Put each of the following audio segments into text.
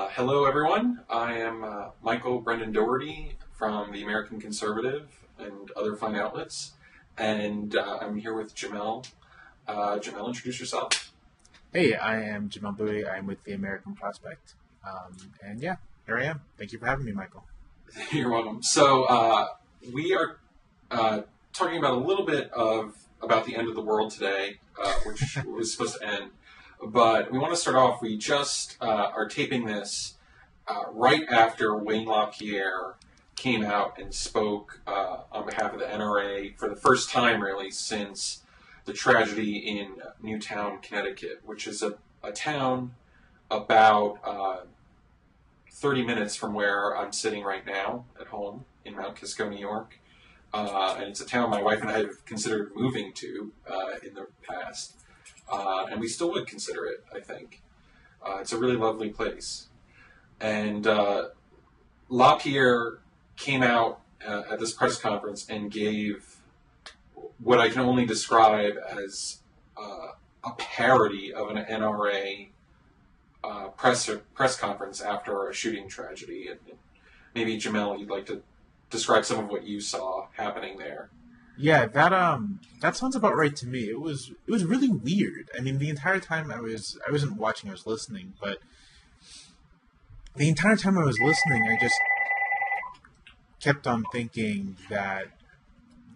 Hello, everyone. I am Michael Brendan Dougherty from the American Conservative and other fine outlets, and I'm here with Jamelle. Jamelle, introduce yourself. Hey, I am Jamelle Bouie. I'm with the American Prospect. And yeah, here I am. Thank you for having me, Michael. You're welcome. So we are talking about a little bit about the end of the world today, which was supposed to end. But we want to start off, we just are taping this right after Wayne LaPierre came out and spoke on behalf of the NRA for the first time, really, since the tragedy in Newtown, Connecticut, which is a town about 30 minutes from where I'm sitting right now at home in Mount Kisco, New York. And it's a town my wife and I have considered moving to in the past. And we still would consider it, I think. It's a really lovely place. And LaPierre came out at this press conference and gave what I can only describe as a parody of an NRA press conference after a shooting tragedy. And maybe, Jamelle, you'd like to describe some of what you saw happening there. Yeah, that sounds about right to me. It was really weird. I mean, the entire time I wasn't watching, I was listening, but the entire time I was listening, I just kept on thinking that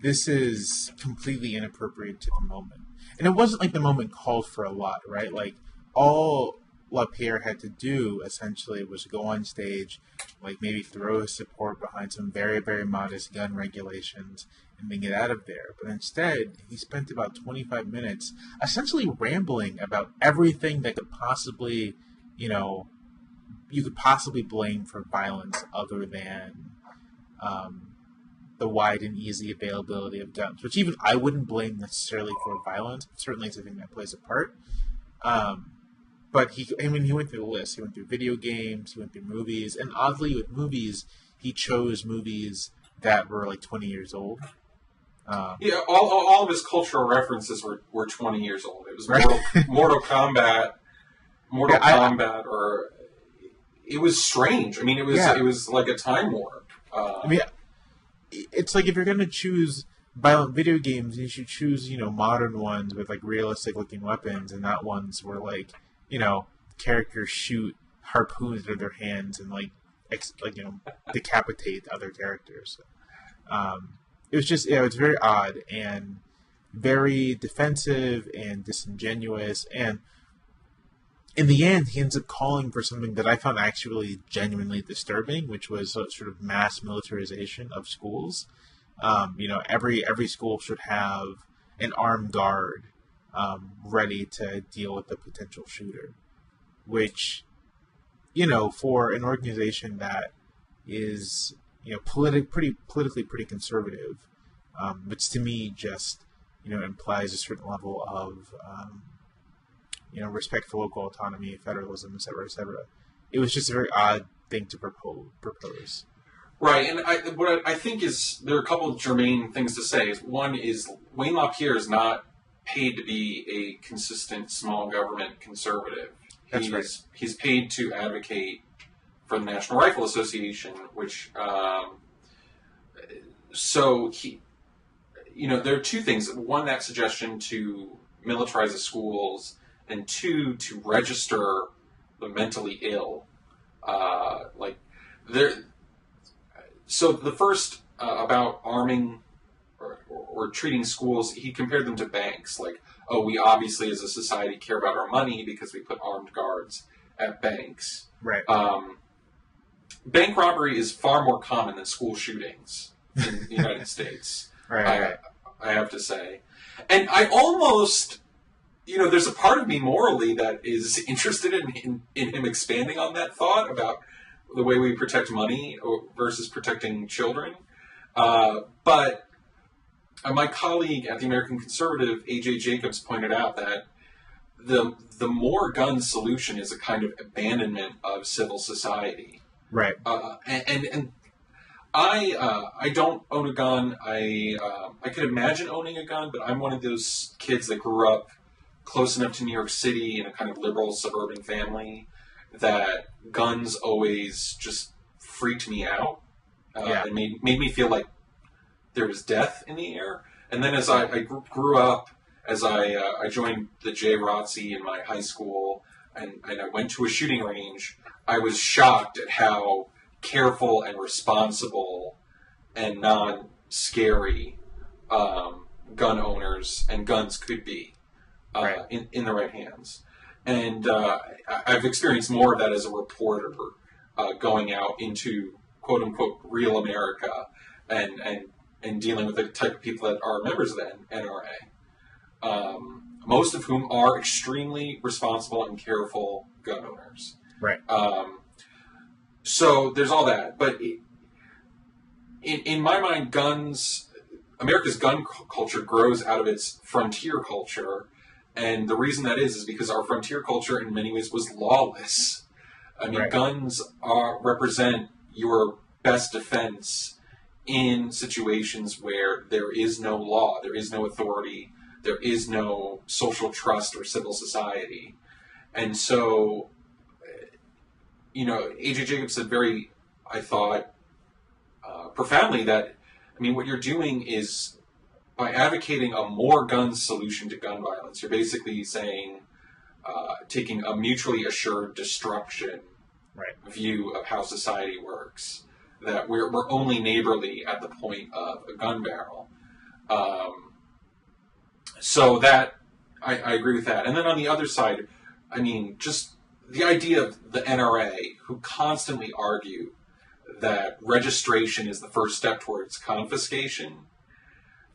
this is completely inappropriate to the moment. And it wasn't like the moment called for a lot, right? Like, all LaPierre had to do, essentially, was go on stage, like maybe throw his support behind some very, very modest gun regulations and then get out of there. But instead, he spent about 25 minutes essentially rambling about everything that could possibly, you could possibly blame for violence other than the wide and easy availability of guns, which even I wouldn't blame necessarily for violence. Certainly it's a thing that plays a part. But he went through the list. He went through video games, he went through movies, and oddly with movies, he chose movies that were like 20 years old. Yeah, all of his cultural references were 20 years old. It was Mortal Kombat, or it was strange. I mean, it was like a time warp. It's like if you're going to choose violent video games, you should choose, modern ones with like realistic looking weapons, and not ones where like, characters shoot harpoons out of their hands and decapitate other characters. It was just, it's very odd and very defensive and disingenuous. And in the end, he ends up calling for something that I found actually genuinely disturbing, which was a sort of mass militarization of schools. Every school should have an armed guard ready to deal with the potential shooter, which, for an organization that is, politically pretty conservative, which to me just, implies a certain level of, respect for local autonomy, federalism, et cetera, et cetera. It was just a very odd thing to propose. Right, and what I think is, there are a couple of germane things to say. One is, Wayne LaPierre is not paid to be a consistent small government conservative. That's right. He's paid to advocate for the National Rifle Association, which so he, there are two things. One, that suggestion to militarize the schools, and two, to register the mentally ill. So the first about arming or treating schools, he compared them to banks. Like, we obviously as a society care about our money because we put armed guards at banks. Right. Bank robbery is far more common than school shootings in the United States. Right. I have to say. And I almost, there's a part of me morally that is interested in him expanding on that thought about the way we protect money versus protecting children. But my colleague at the American Conservative, A.J. Jacobs, pointed out that the more gun solution is a kind of abandonment of civil society. Right. And I don't own a gun. I could imagine owning a gun, but I'm one of those kids that grew up close enough to New York City in a kind of liberal suburban family that guns always just freaked me out and made me feel like there was death in the air. And then as I grew up, as I joined the JROTC in my high school, and I went to a shooting range, I was shocked at how careful and responsible and non-scary gun owners and guns could be in the right hands. And I've experienced more of that as a reporter going out into quote-unquote real America and dealing with the type of people that are members of the NRA, most of whom are extremely responsible and careful gun owners. Right. So there's all that. But in my mind, America's gun culture grows out of its frontier culture. And the reason that is because our frontier culture in many ways was lawless. I mean, guns represent your best defense in situations where there is no law, there is no authority, there is no social trust or civil society. And so, A.J. Jacobs said very, I thought, profoundly that, what you're doing is, by advocating a more guns solution to gun violence, you're basically saying, taking a mutually assured destruction view of how society works, that we're only neighborly at the point of a gun barrel. So that, I agree with that. And then on the other side, just the idea of the NRA, who constantly argue that registration is the first step towards confiscation,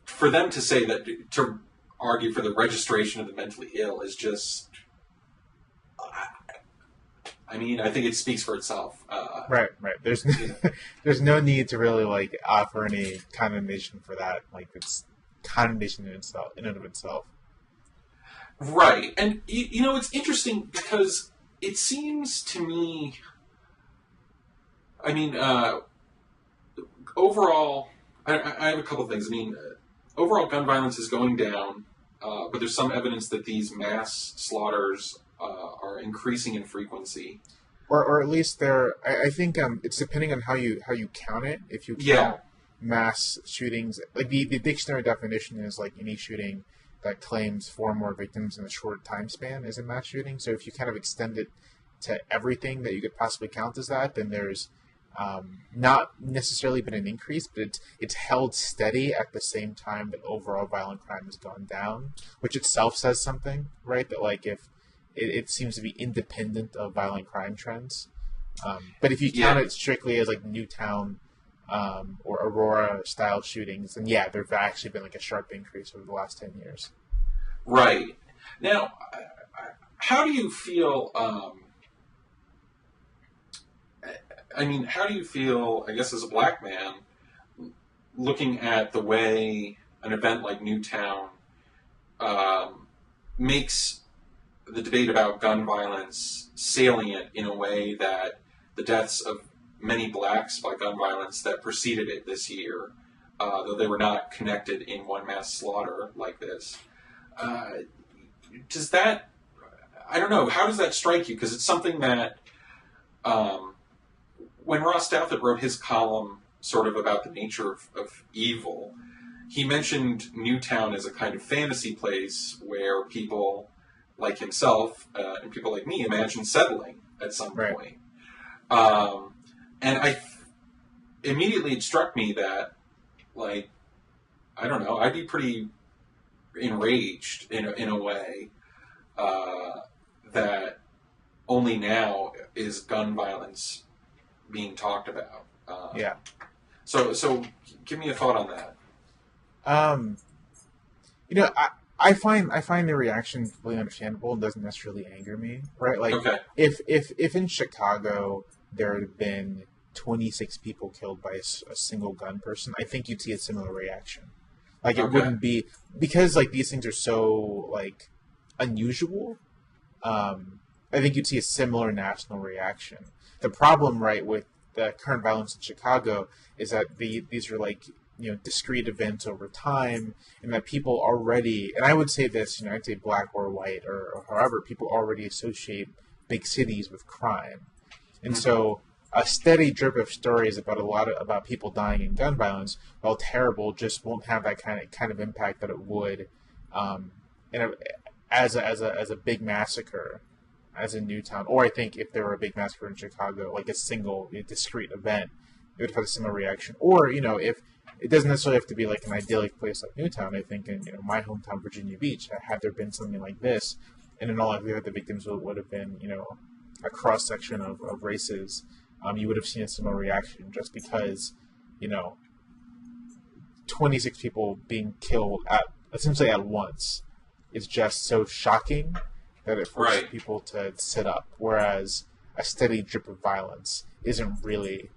for them to say that, to argue for the registration of the mentally ill is just, I think it speaks for itself. Right. There's no need to really offer any condemnation for that. It's condemnation in and of itself. Right, and it's interesting because it seems to me, overall, I have a couple of things. Overall gun violence is going down, but there's some evidence that these mass slaughters are increasing in frequency. Or at least I think it's depending on how you count it. If you count mass shootings, the dictionary definition is any shooting that claims 4 or more victims in a short time span is a mass shooting. So if you kind of extend it to everything that you could possibly count as that, then there's not necessarily been an increase, but it's held steady at the same time that overall violent crime has gone down, which itself says something, right? That if it seems to be independent of violent crime trends. But if you count it strictly as Newtown or Aurora style shootings, then there's actually been a sharp increase over the last 10 years. Right. Now, how do you feel? How do you feel, I guess, as a black man, looking at the way an event like Newtown makes the debate about gun violence salient in a way that the deaths of many blacks by gun violence that preceded it this year, though they were not connected in one mass slaughter like this, does that, I don't know, how does that strike you? Because it's something that, when Ross Douthat wrote his column sort of about the nature of evil, he mentioned Newtown as a kind of fantasy place where people like himself and people like me imagine settling at some point. And immediately it struck me that, I don't know, I'd be pretty enraged in a way that only now is gun violence being talked about. So give me a thought on that. I find the reaction completely understandable and doesn't necessarily anger me, right? If in Chicago there had been 26 people killed by a single gun person, I think you'd see a similar reaction. It wouldn't be, because these things are so unusual. I think you'd see a similar national reaction. The problem, with the current violence in Chicago is that these are discrete events over time, and that people already, and I would say this, I'd say black or white or however, people already associate big cities with crime. And so a steady drip of stories about about people dying in gun violence, while terrible, just won't have that kind of impact that it would as a big massacre, as in Newtown. Or I think if there were a big massacre in Chicago, like a single discrete event, it would have a similar reaction. Or if it doesn't necessarily have to be like an idyllic place like Newtown. I think in my hometown, Virginia Beach, had there been something like this, and in all likelihood the victims would have been a cross section of races. You would have seen a similar reaction, just because 26 people being killed essentially at once is just so shocking that it forces people to sit up. Whereas a steady drip of violence isn't really.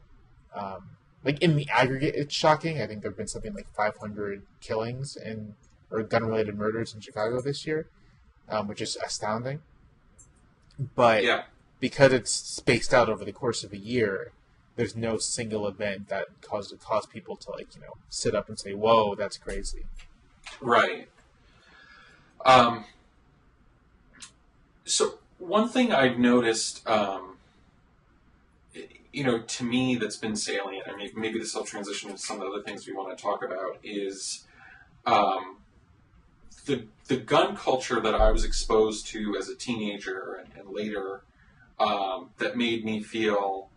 Like in the aggregate, it's shocking. I think there have been something like 500 killings or gun-related murders in Chicago this year, which is astounding. But because it's spaced out over the course of a year, there's no single event that caused people to sit up and say, "Whoa, that's crazy." Right. So one thing I've noticed. To me, that's been salient, and maybe this will transition into some of the other things we want to talk about, is the gun culture that I was exposed to as a teenager and later that made me feel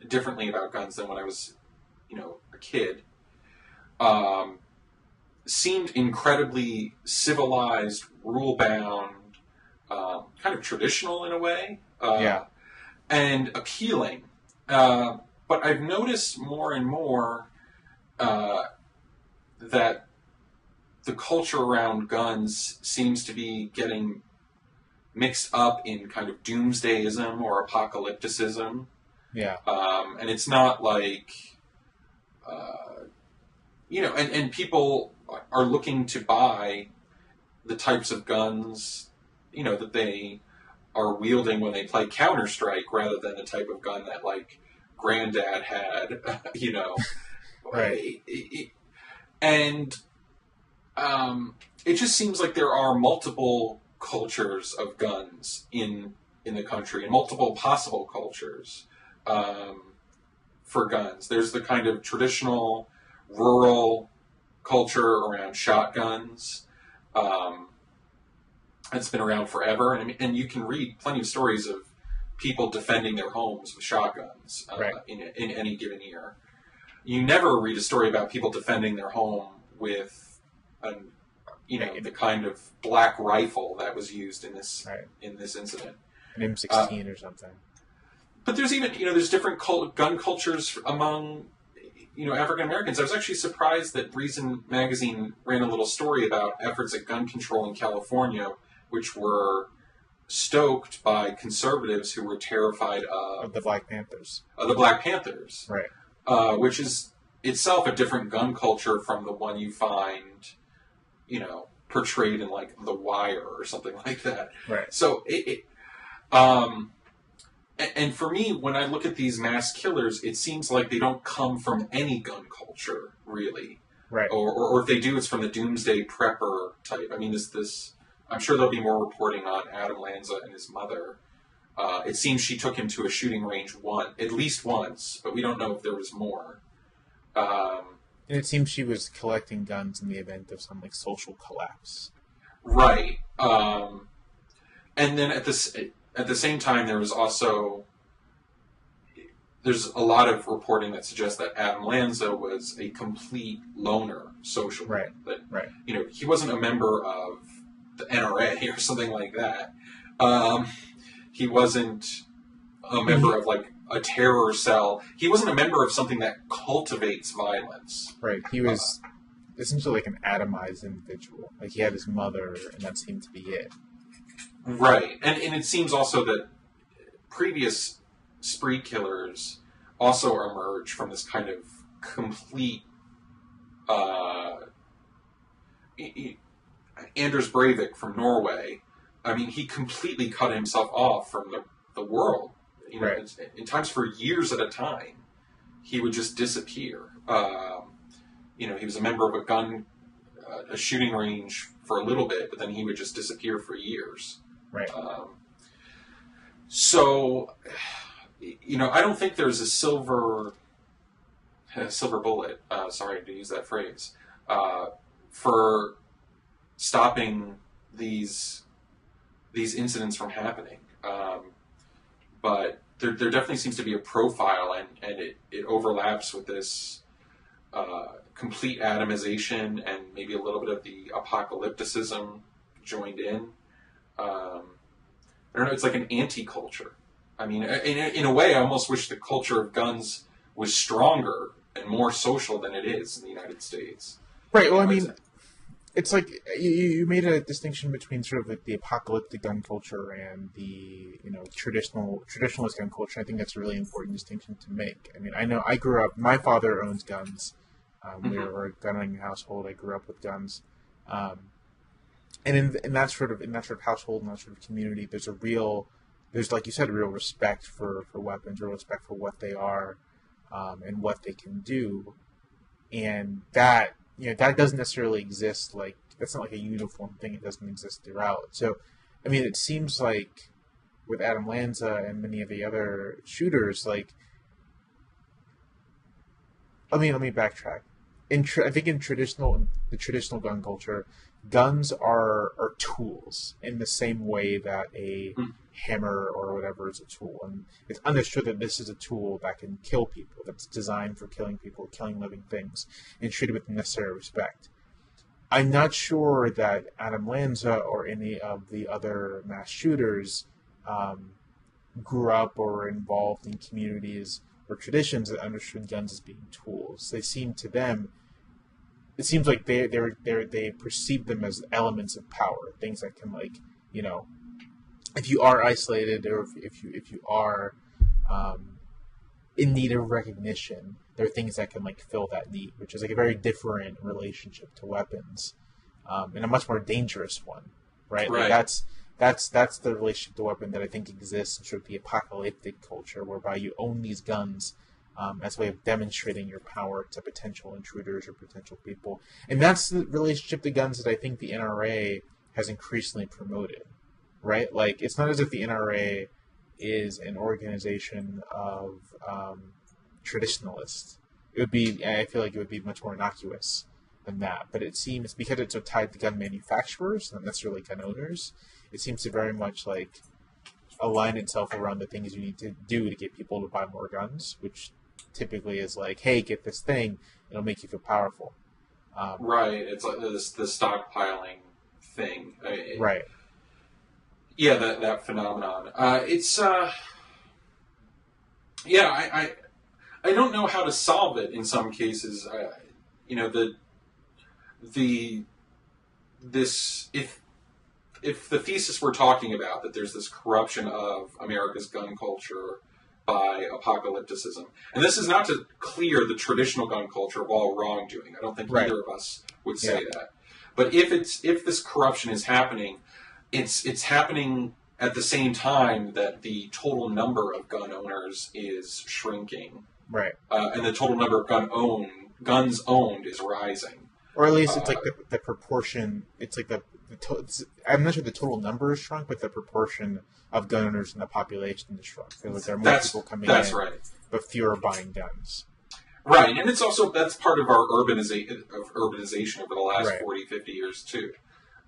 differently about guns than when I was, a kid, seemed incredibly civilized, rule-bound, kind of traditional in a way, and appealing. But I've noticed more and more that the culture around guns seems to be getting mixed up in kind of doomsdayism or apocalypticism. Yeah. And it's not like, and people are looking to buy the types of guns, that they are wielding when they play Counter-Strike, rather than the type of gun that granddad had, Right. And it just seems like there are multiple cultures of guns in the country, and multiple possible cultures for guns. There's the kind of traditional rural culture around shotguns. It's been around forever, and you can read plenty of stories of people defending their homes with shotguns in any given year. You never read a story about people defending their home with, the kind of black rifle that was used in this incident, an M16 or something. But there's even there's different gun cultures among African Americans. I was actually surprised that Reason magazine ran a little story about efforts at gun control in California, which were stoked by conservatives who were terrified of the Black Panthers. Right. Which is itself a different gun culture from the one you find, portrayed in The Wire or something like that. Right. So and for me, when I look at these mass killers, it seems like they don't come from any gun culture, really. Right. Or if they do, it's from the doomsday prepper type. I'm sure there'll be more reporting on Adam Lanza and his mother. It seems she took him to a shooting range at least once, but we don't know if there was more. And it seems she was collecting guns in the event of some social collapse. Right. And then at the same time, there's a lot of reporting that suggests that Adam Lanza was a complete loner socially. Right. He wasn't a member of the NRA or something like that. He wasn't a member of a terror cell. He wasn't a member of something that cultivates violence. Right. He was essentially an atomized individual. He had his mother, and that seemed to be it. Right. And it seems also that previous spree killers also emerge from this kind of complete Anders Breivik from Norway. He completely cut himself off from the world. In times for years at a time, he would just disappear. He was a member of a shooting range for a little bit, but then he would just disappear for years. Right. So, I don't think there's a silver bullet. Sorry to use that phrase for stopping these incidents from happening. But there definitely seems to be a profile, and it overlaps with this complete atomization and maybe a little bit of the apocalypticism joined in. I don't know. It's like an anti-culture. I mean, in a way, I almost wish the culture of guns was stronger and more social than it is in the United States. Right. Well, I mean, it's like you made a distinction between sort of like the apocalyptic gun culture and the traditionalist gun culture. I think that's a really important distinction to make. I mean, I know I grew up. My father owns guns. We were a gunning household. I grew up with guns, and in that sort of household, in that sort of community, there's like you said, a real respect for weapons, real respect for what they are, and what they can do, and that doesn't necessarily exist. Like that's not like a uniform thing. It doesn't exist throughout. So, I mean, it seems like with Adam Lanza and many of the other shooters, like, let me backtrack. I think in the traditional gun culture, guns are tools in the same way that a hammer or whatever is a tool, and it's understood that this is a tool that can kill people, that's designed for killing people, killing living things, and treated with the necessary respect. I'm not sure that Adam Lanza or any of the other mass shooters grew up or were involved in communities or traditions that understood guns as being tools. It seems like they perceive them as elements of power, things that can, like, if you are isolated or if you are in need of recognition, there are things that can like fill that need, which is like a very different relationship to weapons, and a much more dangerous one, right? Right. Like that's the relationship to weapon that I think exists in sort of the apocalyptic culture, whereby you own these guns as a way of demonstrating your power to potential intruders or potential people. And that's the relationship to guns that I think the NRA has increasingly promoted, right? Like, it's not as if the NRA is an organization of traditionalists. I feel like it would be much more innocuous than that. But it seems, because it's so tied to gun manufacturers, not necessarily gun owners, it seems to very much like align itself around the things you need to do to get people to buy more guns, which typically is like, hey, get this thing, it'll make you feel powerful. Right. It's like the stockpiling thing. Right. Yeah, that phenomenon. I don't know how to solve it in some cases. If the thesis we're talking about, that there's this corruption of America's gun culture by apocalypticism, and this is not to clear the traditional gun culture of all wrongdoing. I don't think either of us would say that. But if this corruption is happening, it's happening at the same time that the total number of gun owners is shrinking, right? And the total number of guns owned is rising, or at least it's like the proportion. It's like I'm not sure the total number is shrunk, but the proportion of gun owners in the population is shrunk. Like there are more people coming in, right, but fewer buying guns. Right, and that's part of our urbanization over the last 40, 50 years too.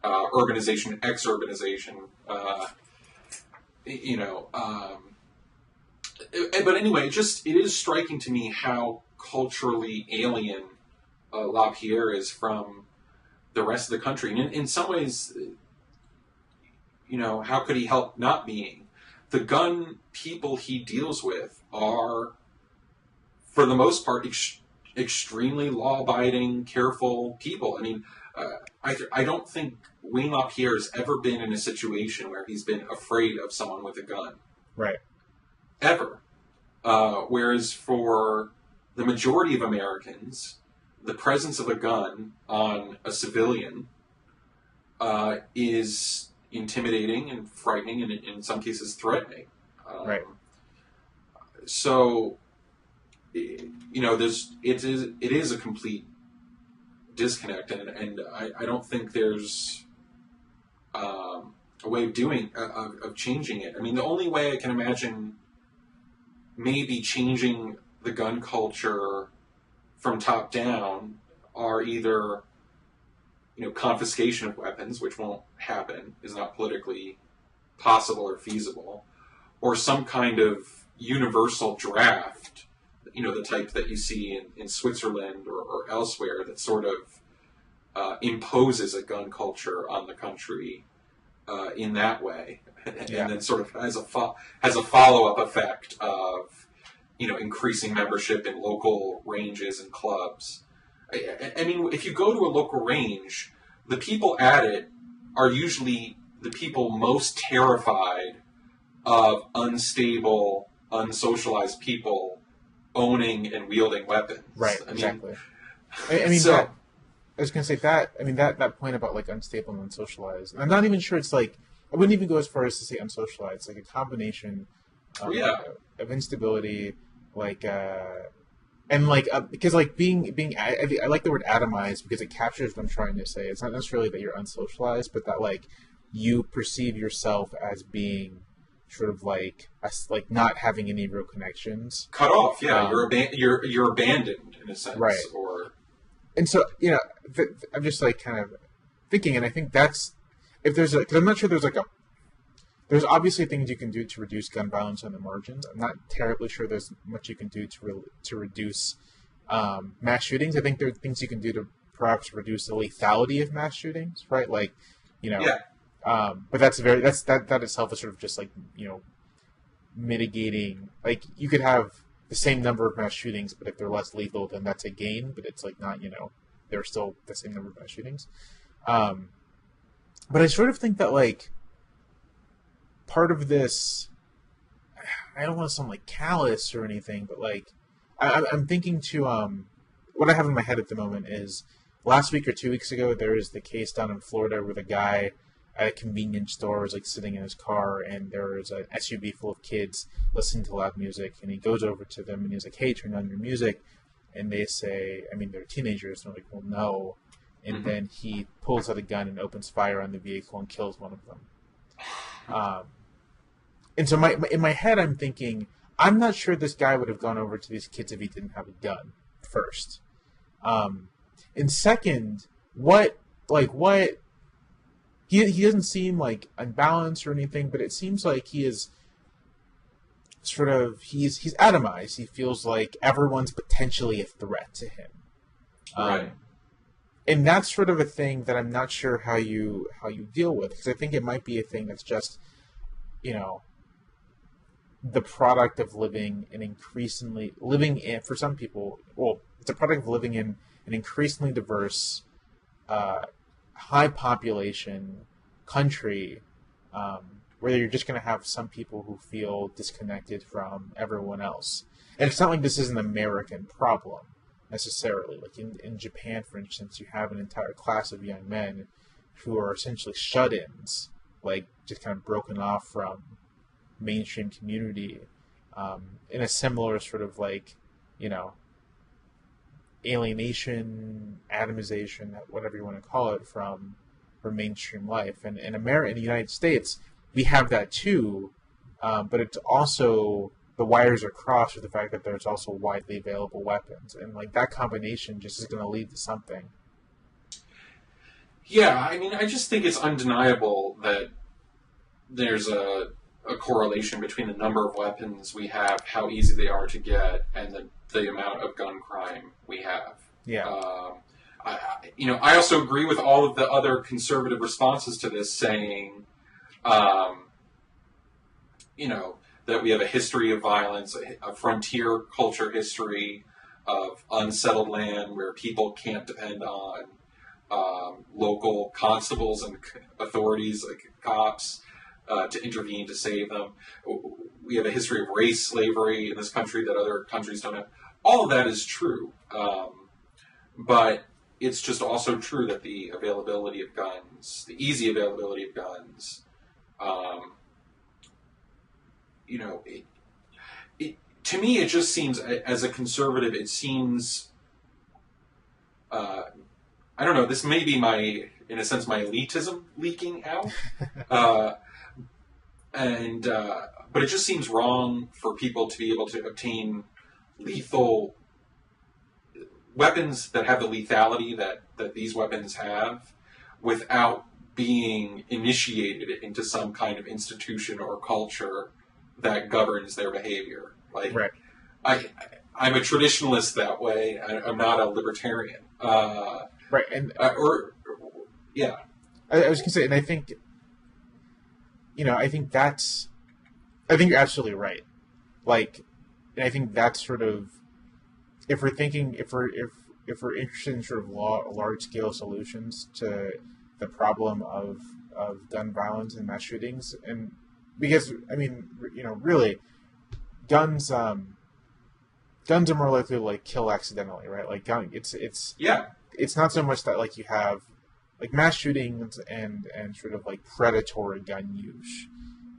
Urbanization, ex-urbanization. But anyway, it is striking to me how culturally alien LaPierre is from the rest of the country. And in some ways, how could he help not being? The gun people he deals with are, for the most part, extremely law-abiding, careful people. I mean, I don't think Wayne LaPierre has ever been in a situation where he's been afraid of someone with a gun. Right. Ever. Whereas for the majority of Americans, the presence of a gun on a civilian is intimidating and frightening, and in some cases threatening. Right. So, it is a complete disconnect, and I don't think there's a way of doing of changing it. I mean, the only way I can imagine maybe changing the gun culture from top down are either, confiscation of weapons, which won't happen, is not politically possible or feasible, or some kind of universal draft, the type that you see in Switzerland or elsewhere, that sort of imposes a gun culture on the country in that way, and then sort of has a follow-up effect of increasing membership in local ranges and clubs. I mean, if you go to a local range, the people at it are usually the people most terrified of unstable, unsocialized people owning and wielding weapons. Right, exactly. I mean, so, I was going to say that, I mean, that point about, like, unstable and unsocialized, and I'm not even sure it's, like, I wouldn't even go as far as to say unsocialized. It's like a combination of instability, like, and, like, because, like, I like the word atomized because it captures what I'm trying to say. It's not necessarily that you're unsocialized, but that, like, you perceive yourself as being sort of like not having any real connections. Cut off, yeah. You're abandoned in a sense, right? And so I'm just like kind of thinking, and I think that's because I'm not sure there's obviously things you can do to reduce gun violence on the margins. I'm not terribly sure there's much you can do to reduce mass shootings. I think there are things you can do to perhaps reduce the lethality of mass shootings, right? Like, Yeah. But that itself is sort of just like, mitigating. Like, you could have the same number of mass shootings, but if they're less lethal, then that's a gain. But it's like not, they're still the same number of mass shootings. But I sort of think that, like, part of this, I don't want to sound like callous or anything, but like, I'm thinking to what I have in my head at the moment is last week or 2 weeks ago there was the case down in Florida where the guy at a convenience store was like sitting in his car, and there was an SUV full of kids listening to loud music, and he goes over to them and he's like, "Hey, turn on your music," and they say, I mean, they're teenagers, and they're like, "Well, no," and then he pulls out a gun and opens fire on the vehicle and kills one of them. And so in my head, I'm thinking, I'm not sure this guy would have gone over to these kids if he didn't have a gun, first. And second, he doesn't seem like unbalanced or anything, but it seems like he is sort of, he's atomized. He feels like everyone's potentially a threat to him. Right. And that's sort of a thing that I'm not sure how you deal with, because I think it might be a thing that's just, the product of living in, for some people, well, it's a product of living in an increasingly diverse, high population country, where you're just going to have some people who feel disconnected from everyone else. And it's not like this is an American problem necessarily. Like in Japan, for instance, you have an entire class of young men who are essentially shut-ins, like just kind of broken off from mainstream community, in a similar sort of like, alienation, atomization, whatever you want to call it, from mainstream life. And in the United States, we have that too, but it's also, the wires are crossed with the fact that there's also widely available weapons, and like that combination just is going to lead to something. Yeah, I mean, I just think it's undeniable that there's a correlation between the number of weapons we have, how easy they are to get, and the amount of gun crime we have. Yeah. I also agree with all of the other conservative responses to this, saying, that we have a history of violence, a frontier culture history of unsettled land where people can't depend on local constables and authorities, like cops, to intervene to save them. We have a history of race slavery in this country that other countries don't have. All of that is true. But it's just also true that the availability of guns, the easy availability of guns, to me, it just seems, as a conservative, it seems, I don't know, this may be my in a sense, my elitism leaking out. But it just seems wrong for people to be able to obtain lethal weapons that have the lethality that these weapons have without being initiated into some kind of institution or culture that governs their behavior. Like, right. I'm a traditionalist that way. I'm not a libertarian. Right, and yeah. I was going to say, and I think, I think you're absolutely right. Like, and I think that's sort of, if we're interested in sort of large scale solutions to the problem of gun violence and mass shootings, and because really, guns are more likely to like kill accidentally, right? Like it's not so much that like you have like mass shootings and sort of like predatory gun use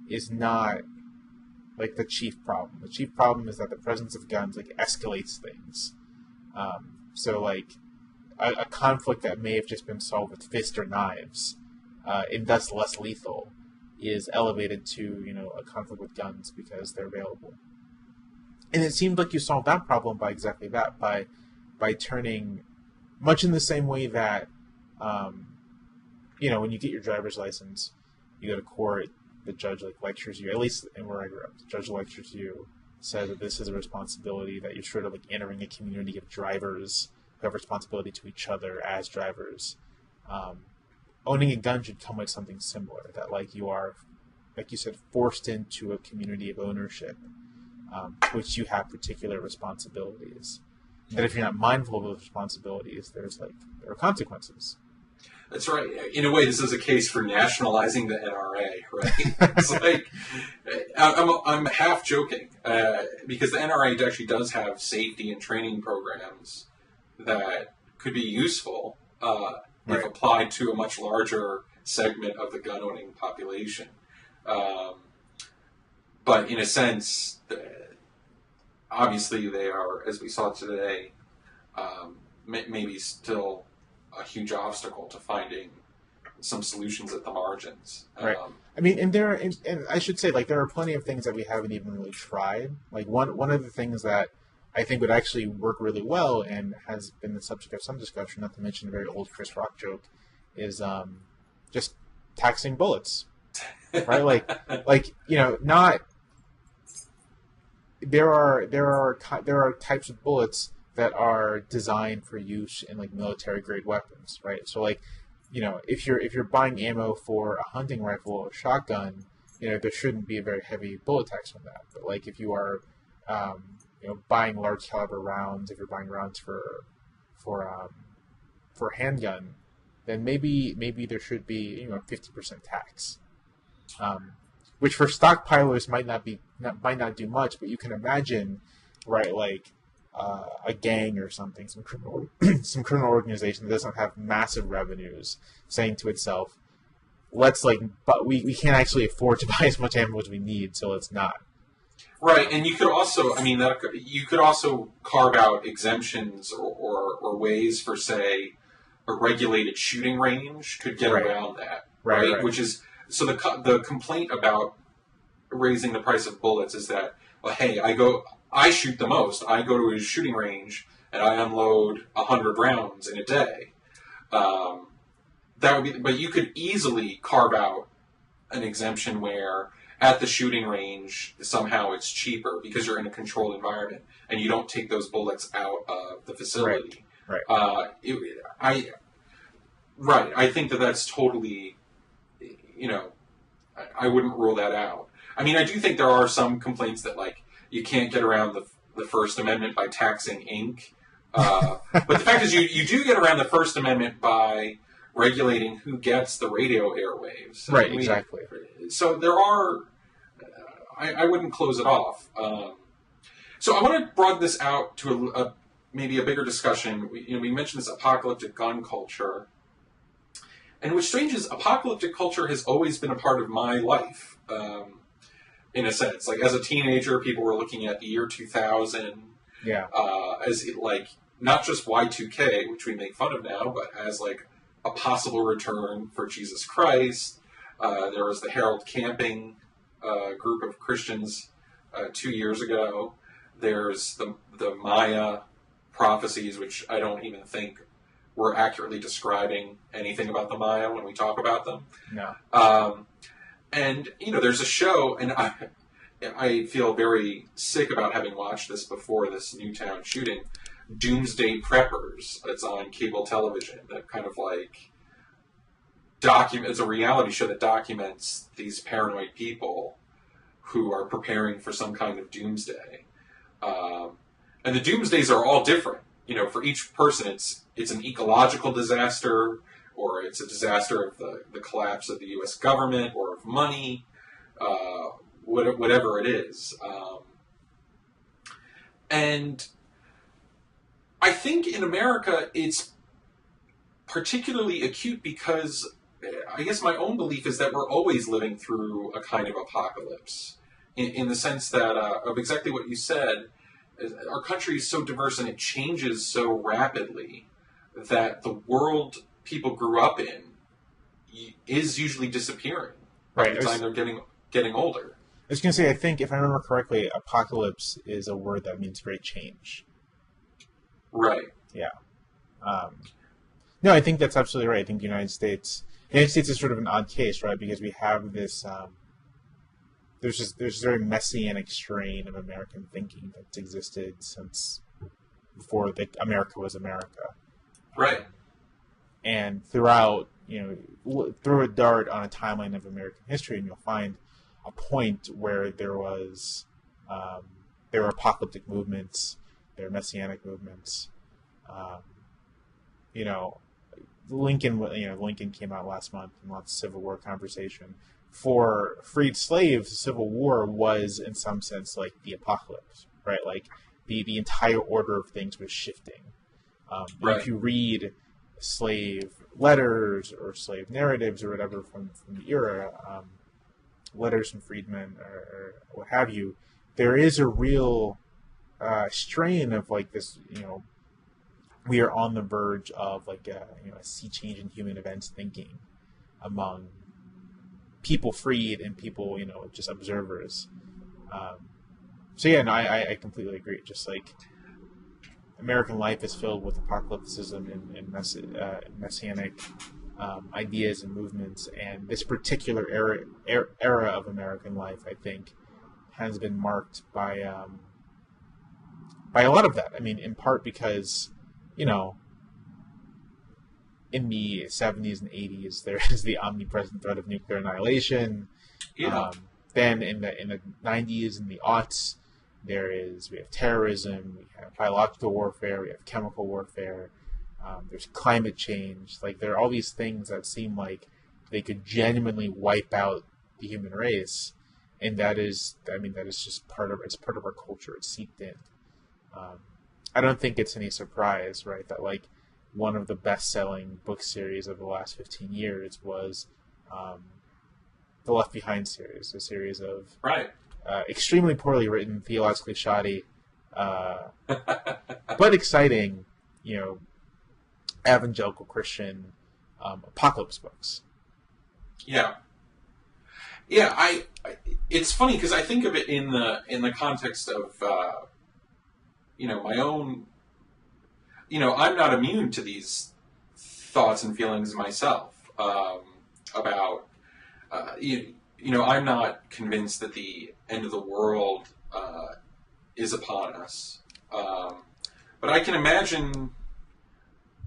is not like the chief problem. The chief problem is that the presence of guns like escalates things. So like a conflict that may have just been solved with fists or knives, and thus less lethal, is elevated to a conflict with guns because they're available. And it seemed like you solved that problem by exactly that, by turning, much in the same way that when you get your driver's license, you go to court, the judge like lectures you, at least in where I grew up, the judge lectures you, says that this is a responsibility, that you're sort of like entering a community of drivers who have responsibility to each other as drivers. Owning a gun should come with something similar, that like you are, like you said, forced into a community of ownership, which you have particular responsibilities. That if you're not mindful of those responsibilities, there are consequences. That's right. In a way, this is a case for nationalizing the NRA, right? It's like, I'm half joking, because the NRA actually does have safety and training programs that could be useful if applied to a much larger segment of the gun-owning population. But in a sense, obviously they are, as we saw today, maybe still a huge obstacle to finding some solutions at the margins. Right. I mean, and I should say, like, there are plenty of things that we haven't even really tried. Like, one of the things that I think would actually work really well and has been the subject of some discussion, not to mention a very old Chris Rock joke, is just taxing bullets. Right? like not. There are types of bullets that are designed for use in like military grade weapons, right? So like, if you're buying ammo for a hunting rifle or a shotgun, there shouldn't be a very heavy bullet tax on that. But like if you are buying large caliber rounds, if you're buying rounds for a handgun, then maybe there should be 50% tax. Which for stockpilers might not do much, but you can imagine, right? Like a gang or something, some criminal organization that doesn't have massive revenues, saying to itself, but we can't actually afford to buy as much ammo as we need, so let's not. Right, and you could also, you could also carve out exemptions or ways for, say, a regulated shooting range could get around that, right? Which is, so the complaint about raising the price of bullets is that, well, hey, I shoot the most. I go to a shooting range and I unload 100 rounds in a day. That would be, but you could easily carve out an exemption where at the shooting range somehow it's cheaper because you're in a controlled environment and you don't take those bullets out of the facility. Right. I think that's totally, I wouldn't rule that out. I mean, I do think there are some complaints that like you can't get around the First Amendment by taxing ink. But the fact is you do get around the First Amendment by regulating who gets the radio airwaves. Right, exactly. So there are, I wouldn't close it off. So I want to broaden this out to maybe a bigger discussion. We mentioned this apocalyptic gun culture. And what's strange is apocalyptic culture has always been a part of my life, in a sense. Like, as a teenager, people were looking at the year 2000 as, like, not just Y2K, which we make fun of now, but as, like, a possible return for Jesus Christ. There was the Harold Camping group of Christians 2 years ago. There's the Maya prophecies, which I don't even think were accurately describing anything about the Maya when we talk about them. No. And, there's a show, and I feel very sick about having watched this before this Newtown shooting, Doomsday Preppers. It's on cable television that kind of like it's a reality show that documents these paranoid people who are preparing for some kind of doomsday. And the doomsdays are all different. For each person, it's an ecological disaster, or it's a disaster of the collapse of the U.S. government, or of money, whatever it is. And I think in America it's particularly acute because I guess my own belief is that we're always living through a kind of apocalypse, in the sense that of exactly what you said. Our country is so diverse and it changes so rapidly that the world people grew up in is usually disappearing by the time they're getting older. I was going to say, I think, if I remember correctly, apocalypse is a word that means great change. Right. Yeah. No, I think that's absolutely right. I think the United States is sort of an odd case, right? Because we have this, there's this very messianic strain of American thinking that's existed since before America was America. Right. And throughout, throw a dart on a timeline of American history, and you'll find a point where there were apocalyptic movements, there were messianic movements. Lincoln came out last month and lots of Civil War conversation. For freed slaves, the Civil War was, in some sense, like the apocalypse, right? Like the entire order of things was shifting. Right. If you read slave letters or slave narratives or whatever from the era, letters from freedmen or what have you, there is a real strain of like this, we are on the verge of like a sea change in human events thinking among people freed and people, just observers. I completely agree. Just like American life is filled with apocalypticism and messianic ideas and movements, and this particular era of American life, I think, has been marked by a lot of that. I mean, in part because, in the 70s and 80s, there is the omnipresent threat of nuclear annihilation. Yeah. Then in the 90s and the aughts, we have terrorism, we have biological warfare, we have chemical warfare, there's climate change. Like, there are all these things that seem like they could genuinely wipe out the human race, and that is just part of our culture. It's seeped in. I don't think it's any surprise, right, that like one of the best-selling book series of the last 15 years was the Left Behind series, a series of extremely poorly written, theologically shoddy, but exciting, evangelical Christian apocalypse books. Yeah. It's funny because I think of it in the context of my own. I'm not immune to these thoughts and feelings myself about. I'm not convinced that the end of the world is upon us, but I can imagine.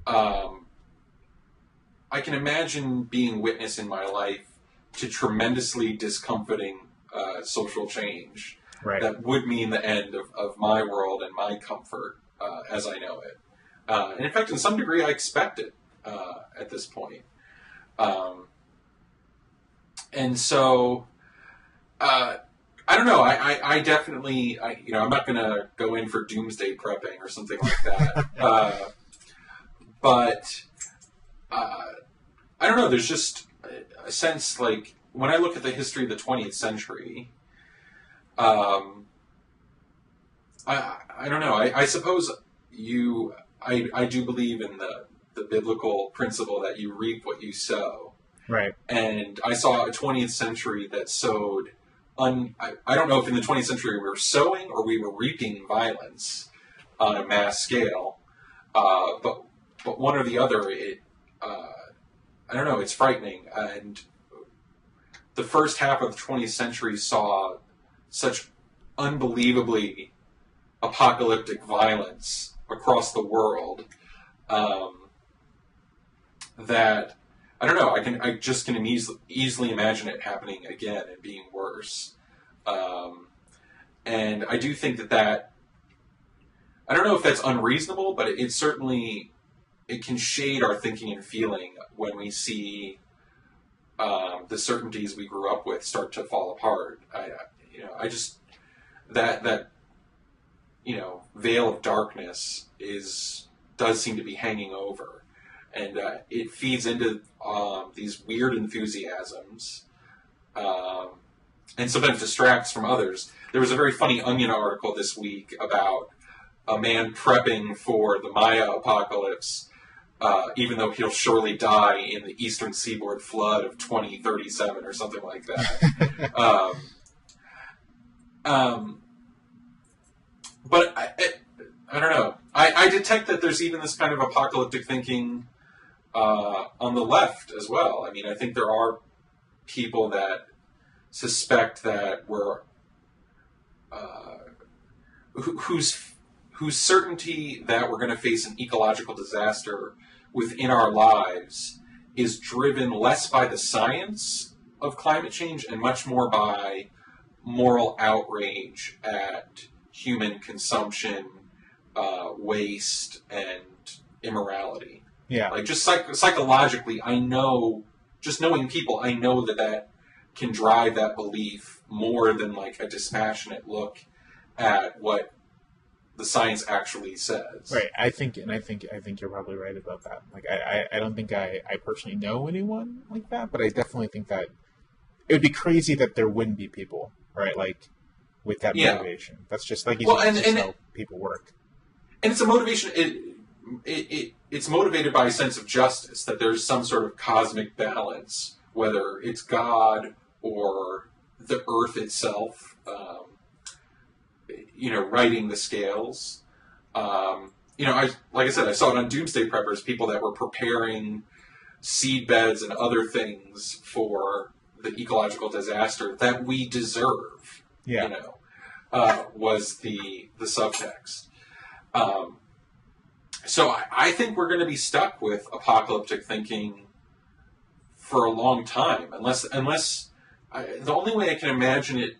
I can imagine being witness in my life to tremendously discomforting social change that would mean the end of my world and my comfort as I know it. And in fact, in some degree, I expect it at this point. And so, I don't know. I definitely, I'm not going to go in for doomsday prepping or something like that. But I don't know. There's just a sense, like, when I look at the history of the 20th century, I don't know. I suppose I do believe in the the biblical principle that you reap what you sow. Right. And I saw a 20th century that sowed, I don't know if in the 20th century we were sowing or we were reaping violence on a mass scale, but one or the other, I don't know, it's frightening. And the first half of the 20th century saw such unbelievably apocalyptic violence across the world that I don't know. I just can easily imagine it happening again and being worse. And I do think that I don't know if that's unreasonable, but it certainly it can shade our thinking and feeling when we see the certainties we grew up with start to fall apart. I just that veil of darkness does seem to be hanging over, and it feeds into these weird enthusiasms, and sometimes distracts from others. There was a very funny Onion article this week about a man prepping for the Maya apocalypse, even though he'll surely die in the eastern seaboard flood of 2037 or something like that. But I don't know. I detect that there's even this kind of apocalyptic thinking on the left as well. I mean, I think there are people that suspect that we're whose certainty that we're going to face an ecological disaster within our lives is driven less by the science of climate change and much more by moral outrage at human consumption, waste, and immorality. Yeah. Like, just psychologically, I know, just knowing people, I know that can drive that belief more than, like, a dispassionate look at what the science actually says. Right. I think you're probably right about that. Like, I don't think I personally know anyone like that, but I definitely think that it would be crazy that there wouldn't be people, right? Like, with that motivation. That's just like how people work. And it's a motivation. It's motivated by a sense of justice, that there's some sort of cosmic balance, whether it's God or the Earth itself, righting the scales. Like I said, I saw it on Doomsday Preppers, people that were preparing seed beds and other things for the ecological disaster that we deserve. Yeah. Was the subtext. So I think we're going to be stuck with apocalyptic thinking for a long time, unless the only way I can imagine it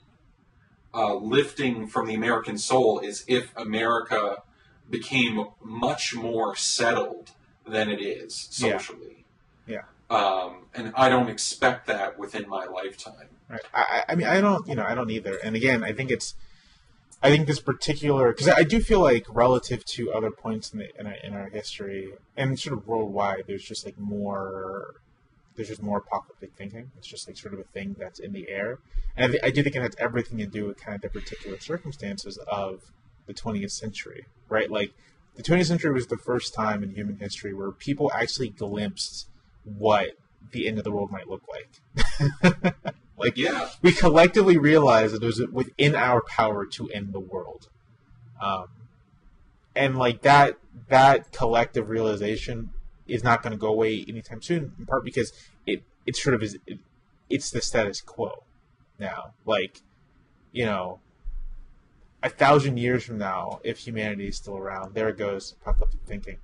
lifting from the American soul is if America became much more settled than it is socially. Yeah. And I don't expect that within my lifetime. Right. I mean, I don't either. And again, I think this particular, because I do feel like relative to other points in our history and sort of worldwide, there's just more apocalyptic thinking. It's just like sort of a thing that's in the air. And I do think it has everything to do with kind of the particular circumstances of the 20th century, right? Like, the 20th century was the first time in human history where people actually glimpsed what the end of the world might look like. We collectively realized that it was within our power to end the world. And like that collective realization is not going to go away anytime soon, in part because it sort of is, it's the status quo now. Like, 1,000 years from now, if humanity is still around, there it goes, apocalyptic thinking.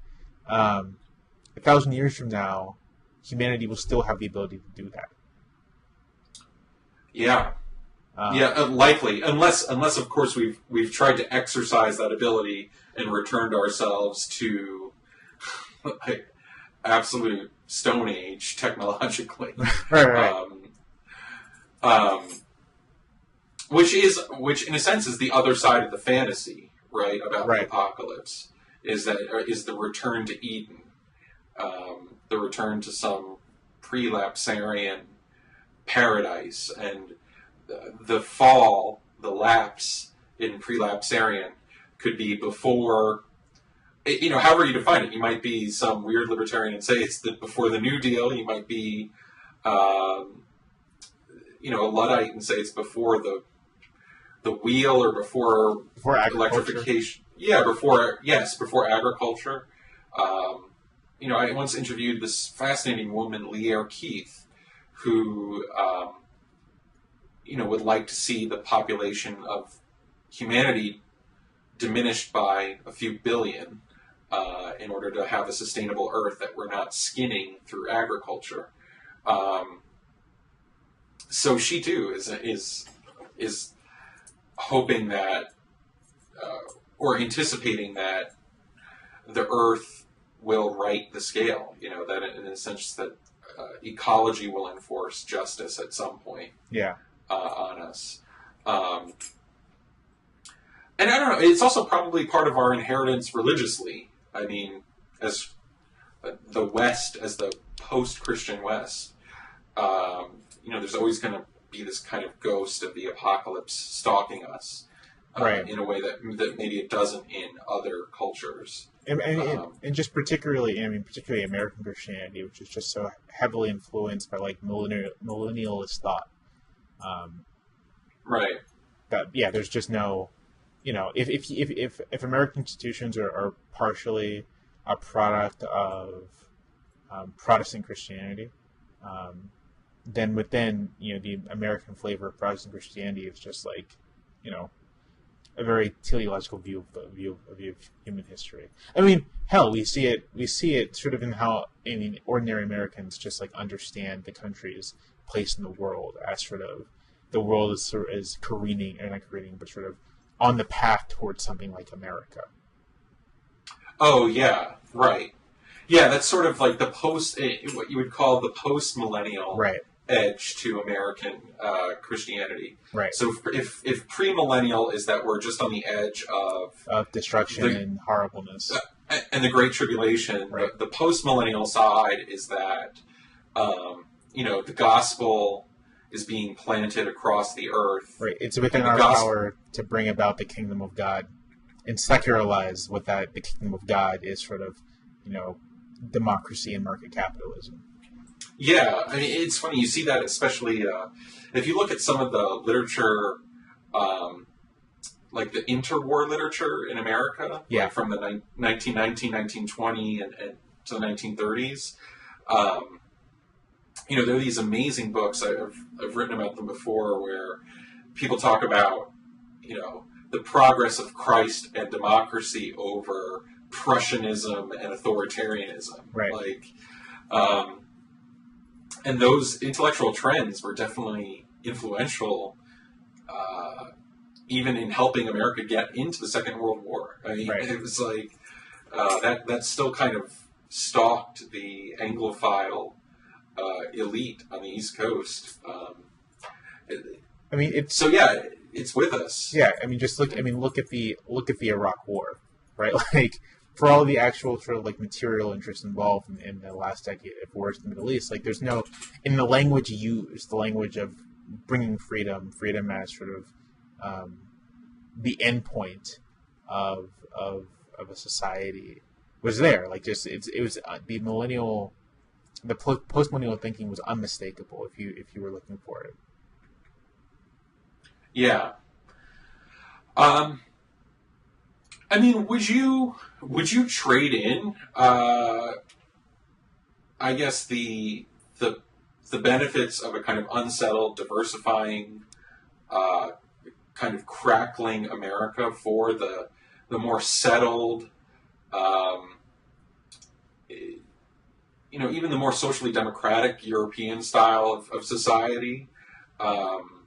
1,000 years from now, humanity will still have the ability to do that. Yeah. Likely, unless of course we've tried to exercise that ability and returned ourselves to absolute Stone Age technologically. Right. Which in a sense is the other side of the fantasy, right? About the apocalypse is the return to Eden, the return to some pre-lapsarian paradise, and the fall, the lapse in pre-lapsarian could be before however you define it, you might be some weird libertarian and say it's before the New Deal. You might be, a Luddite and say it's before the wheel or before electrification. Yeah, before agriculture. I once interviewed this fascinating woman, Leah Keith, who, would like to see the population of humanity diminished by a few billion in order to have a sustainable Earth that we're not skinning through agriculture. So she too is hoping that, or anticipating that the Earth will right the scale. That in a sense that ecology will enforce justice at some point. Yeah. On us. And I don't know, it's also probably part of our inheritance religiously. I mean, as the West, as the post-Christian West, there's always going to be this kind of ghost of the apocalypse stalking us, right, in a way that maybe it doesn't in other cultures. And just particularly American Christianity, which is just so heavily influenced by like millennialist thought. Right. That there's just no, if American institutions are partially a product of Protestant Christianity, then within the American flavor of Protestant Christianity is just like a very teleological view of human history. I mean, hell, we see it sort of in how ordinary Americans just like understand the country's place in the world as sort of the world is careening, or not careening, but sort of on the path towards something like America. Oh yeah, right. Yeah, that's sort of like what you would call the post-millennial edge to American Christianity. Right. So if pre-millennial is that we're just on the edge of destruction and horribleness, and the Great Tribulation, right. The post-millennial side is that the gospel is being planted across the earth. Right. It's within our power to bring about the kingdom of God and secularize what the kingdom of God is, sort of, democracy and market capitalism. Yeah, I mean, it's funny, you see that especially if you look at some of the literature, like the interwar literature in America, like from the 1919, 1920, and to the 1930s. There are these amazing books, I've written about them before, where people talk about, the progress of Christ and democracy over Prussianism and authoritarianism. Right. And those intellectual trends were definitely influential, even in helping America get into the Second World War. I mean, It was like that still kind of stalked the Anglophile elite on the East Coast. It's with us. Yeah, I mean, just look at the Iraq War, right? Like, for all the actual sort of like material interest involved in the last decade of wars in the Middle East, like there's no, in the language used, the language of bringing freedom as sort of the end point of a society was there. Like, just it was the millennial. The post-millennial thinking was unmistakable if you were looking for it. Yeah. I mean, would you trade in? I guess the benefits of a kind of unsettled, diversifying, kind of crackling America for the more settled. Even the more socially democratic European style of society. I'm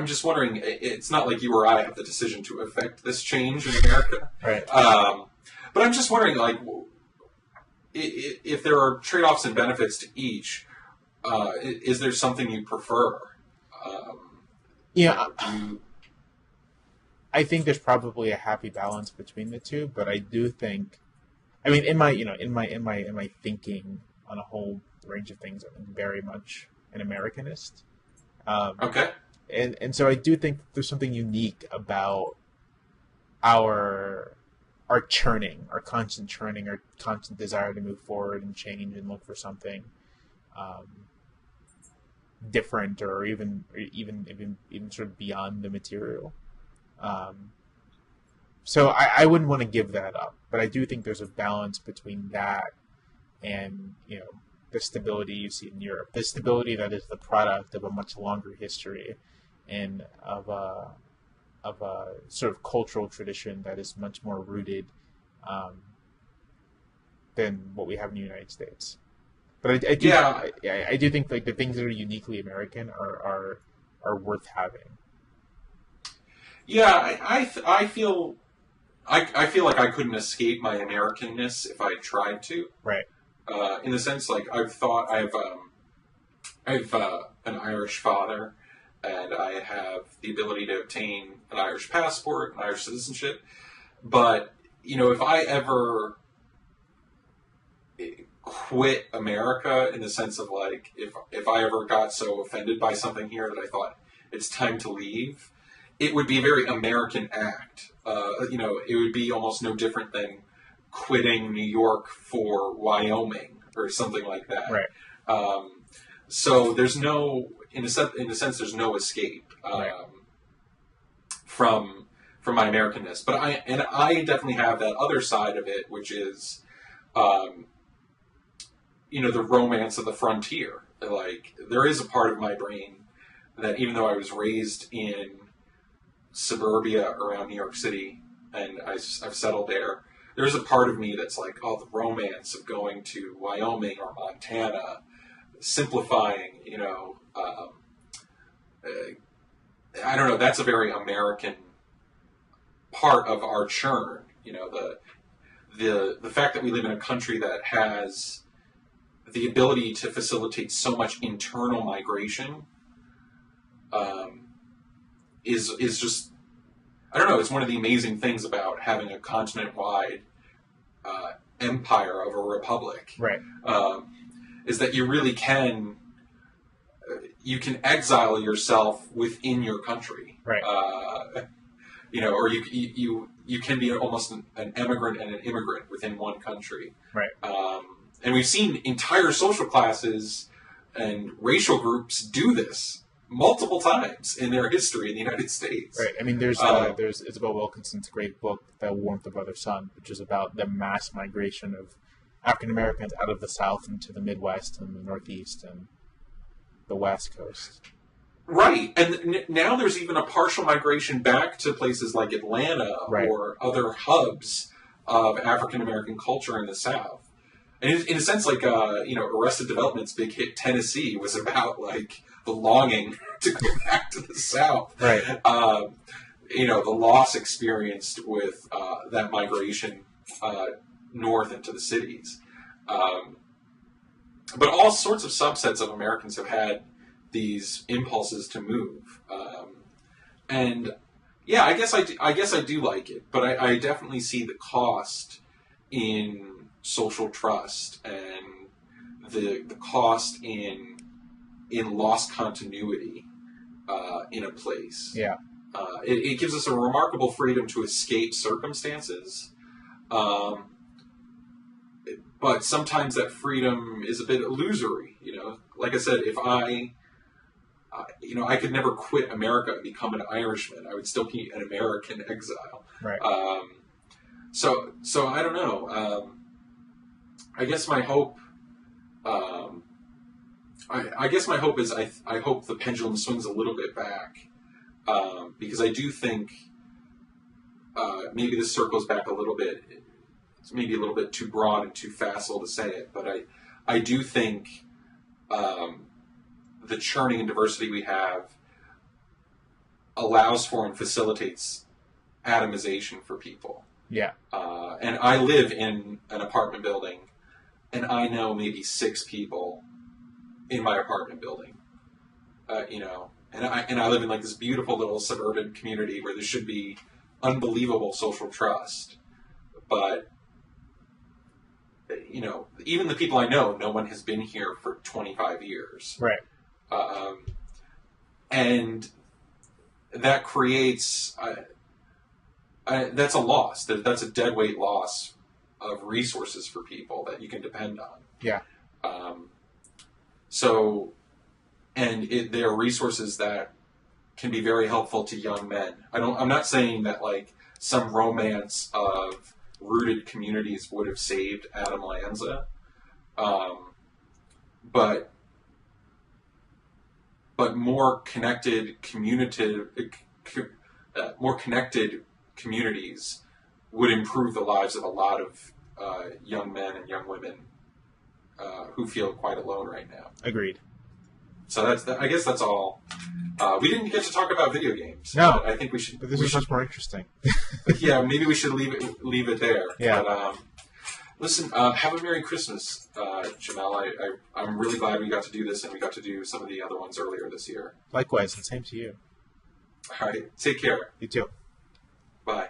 just wondering, it's not like you or I have the decision to affect this change in America. Right. But I'm just wondering, like, if there are trade-offs and benefits to each, is there something you prefer? I think there's probably a happy balance between the two, but I do think, I mean, in my thinking on a whole range of things, I'm very much an Americanist. Okay. And so I do think there's something unique about our our churning, our constant churning, our constant desire to move forward and change and look for something different, or even sort of beyond the material. So I wouldn't want to give that up, but I do think there's a balance between that and, you know, the stability you see in Europe, the stability that is the product of a much longer history and of a sort of cultural tradition that is much more rooted than what we have in the United States. But I do think like the things that are uniquely American are worth having. Yeah, I feel like I couldn't escape my Americanness if I tried to. Right. In the sense, like I have an Irish father, and I have the ability to obtain an Irish passport, an Irish citizenship. But you know, if I ever quit America, in the sense of like, if I ever got so offended by something here that I thought it's time to leave, it would be a very American act. You know, it would be almost no different than quitting New York for Wyoming or something like that. Right. So there's no, in a sense, there's no escape Right. from my Americanness. But I definitely have that other side of it, which is, you know, the romance of the frontier. Like, there is a part of my brain that, even though I was raised in suburbia around New York City and I've settled there, there's a part of me that's like, oh, the romance of going to Wyoming or Montana, simplifying, you know, I don't know, that's a very American part of our churn. You know, the fact that we live in a country that has the ability to facilitate so much internal migration is just, I don't know, it's one of the amazing things about having a continent-wide empire of a republic. Right. Is that you really can, you can exile yourself within your country. Right. You know, or you can be almost an emigrant and an immigrant within one country. Right. And we've seen entire social classes and racial groups do this multiple times in their history in the United States. Right. I mean, there's Isabel Wilkinson's great book, The Warmth of Other Sun, which is about the mass migration of African Americans out of the South into the Midwest and the Northeast and the West Coast. Right. And now there's even a partial migration back to places like Atlanta. Right. Or other hubs of African American culture in the South. And in a sense, like, you know, Arrested Development's big hit Tennessee was about, like, the longing to go back to the South. Right. You know, the loss experienced with that migration north into the cities. But all sorts of subsets of Americans have had these impulses to move. And, yeah, I guess I do like it. But I definitely see the cost in social trust and the cost in lost continuity in a place. Yeah. It gives us a remarkable freedom to escape circumstances, but sometimes that freedom is a bit illusory. You know, like I said, if I could never quit America and become an Irishman. I would still be an American exile. Right. So I don't know. I guess my hope. I guess my hope is I hope the pendulum swings a little bit back, because I do think maybe this circles back a little bit. It's maybe a little bit too broad and too facile to say it, but I do think the churning and diversity we have allows for and facilitates atomization for people. Yeah. And I live in an apartment building, and I know maybe 6 people in my apartment building. You know, and I live in like this beautiful little suburban community where there should be unbelievable social trust, but you know, even the people I know, no one has been here for 25 years. Right. And that creates that's a loss. That's a deadweight loss of resources for people that you can depend on. Yeah. There are resources that can be very helpful to young men. I'm not saying that like some romance of rooted communities would have saved Adam Lanza, but more connected communities would improve the lives of a lot of young men and young women who feel quite alone right now. Agreed. So I guess that's all. We didn't get to talk about video games. No, but I think we should. But this is much more interesting. Yeah, maybe we should leave it there. Yeah. But, listen, have a Merry Christmas, Jamelle. I'm really glad we got to do this, and we got to do some of the other ones earlier this year. Likewise, and same to you. All right, take care. You too. Bye.